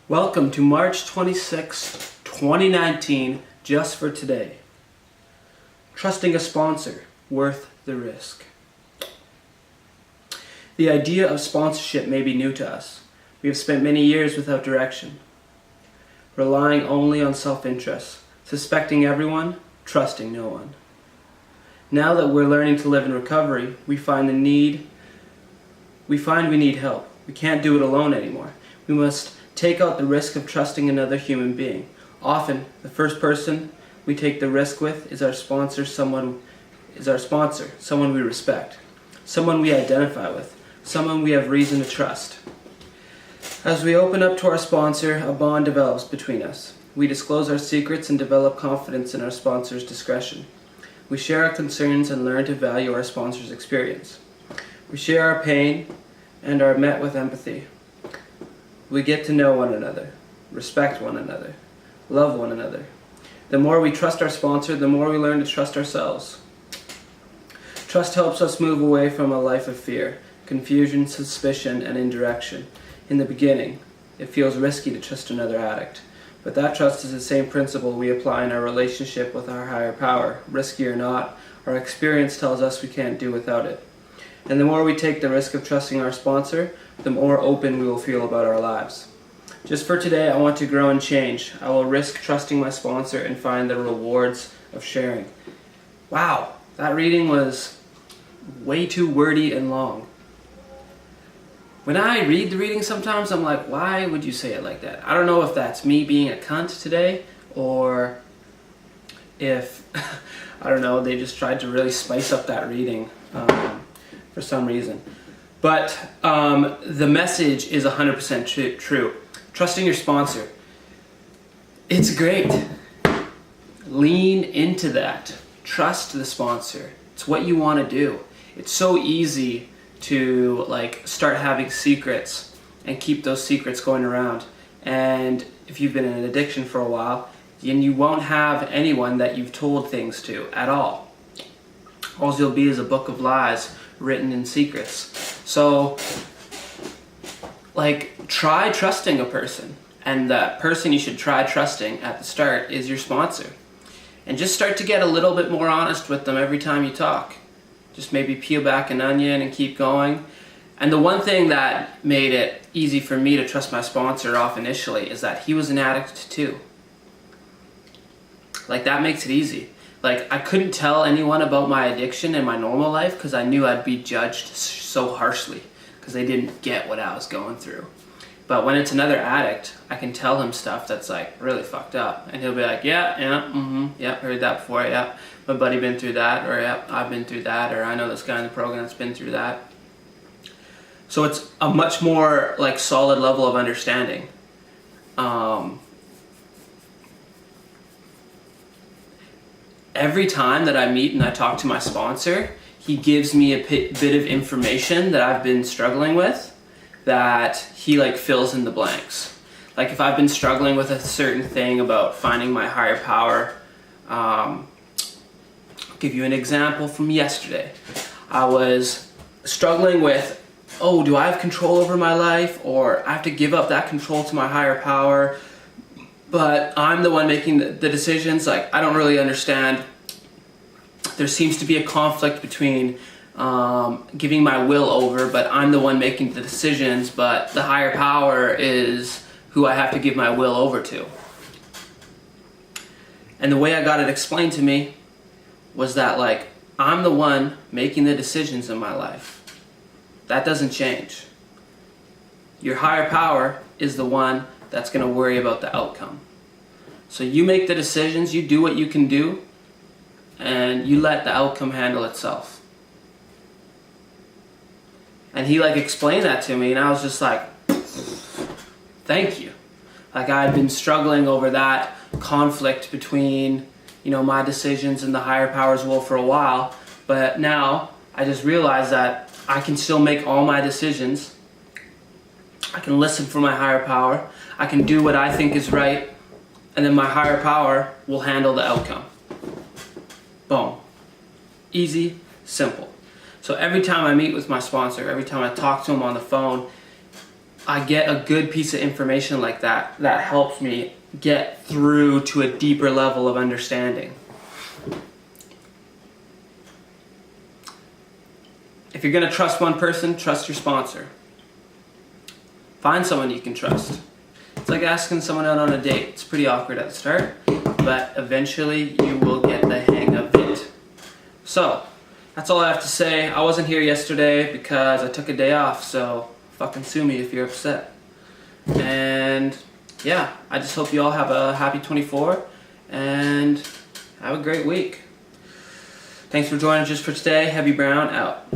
Welcome to March 26, 2019, Just for Today. Trusting a sponsor, worth the risk. The idea of sponsorship may be new to us. We have spent many years without direction, relying only on self-interest, suspecting everyone, trusting no one. Now that we're learning to live in recovery, we find we need help. We can't do it alone anymore. We must take out the risk of trusting another human being. Often, the first person we take the risk with is our sponsor, someone we respect, someone we identify with, someone we have reason to trust. As we open up to our sponsor, a bond develops between us. We disclose our secrets and develop confidence in our sponsor's discretion. We share our concerns and learn to value our sponsor's experience. We share our pain and are met with empathy. We get to know one another, respect one another, love one another. The more we trust our sponsor, the more we learn to trust ourselves. Trust helps us move away from a life of fear, confusion, suspicion, and indirection. In the beginning, it feels risky to trust another addict, but that trust is the same principle we apply in our relationship with our higher power. Risky or not, our experience tells us we can't do without it. And the more we take the risk of trusting our sponsor, the more open we will feel about our lives. Just for today, I want to grow and change. I will risk trusting my sponsor and find the rewards of sharing. Wow, that reading was way too wordy and long. When I read the reading sometimes, I'm like, why would you say it like that? I don't know if that's me being a cunt today, or if, I don't know, they just tried to really spice up that reading for some reason. But the message is 100% true. Trusting your sponsor. It's great. Lean into that. Trust the sponsor. It's what you want to do. It's so easy to start having secrets and keep those secrets going around. And if you've been in an addiction for a while, then you won't have anyone that you've told things to at all. All you'll be is a book of lies written in secrets. So, try trusting a person. And that person you should try trusting at the start is your sponsor. And just start to get a little bit more honest with them every time you talk. Just maybe peel back an onion and keep going. And the one thing that made it easy for me to trust my sponsor off initially is that he was an addict too. That makes it easy. I couldn't tell anyone about my addiction in my normal life because I knew I'd be judged so harshly because they didn't get what I was going through. But when it's another addict, I can tell him stuff that's really fucked up. And he'll be like, yeah, heard that before, yeah. My buddy been through that, or yeah, I've been through that, or I know this guy in the program that's been through that. So it's a much more solid level of understanding. Every time that I meet and I talk to my sponsor, he gives me a bit of information that I've been struggling with that he fills in the blanks. If I've been struggling with a certain thing about finding my higher power, I'll give you an example from yesterday. I was struggling with, do I have control over my life, or I have to give up that control to my higher power? But I'm the one making the decisions. I don't really understand. There seems to be a conflict between giving my will over, but I'm the one making the decisions, but the higher power is who I have to give my will over to. And the way I got it explained to me was that I'm the one making the decisions in my life. That doesn't change. Your higher power is the one that's going to worry about the outcome. So you make the decisions, you do what you can do, and you let the outcome handle itself. And he explained that to me, and I was just thank you. I had been struggling over that conflict between my decisions and the higher power's will for a while, but now I just realized that I can still make all my decisions. I can listen for my higher power. I can do what I think is right, and then my higher power will handle the outcome. Boom. Easy, simple. So every time I meet with my sponsor, every time I talk to him on the phone, I get a good piece of information like that that helps me get through to a deeper level of understanding. If you're going to trust one person, trust your sponsor. Find someone you can trust. It's like asking someone out on a date. It's pretty awkward at the start, but eventually you will get the hang of it. So, that's all I have to say. I wasn't here yesterday because I took a day off, so fucking sue me if you're upset. And yeah, I just hope you all have a happy 24 and have a great week. Thanks for joining just for today. Heavy Brown out.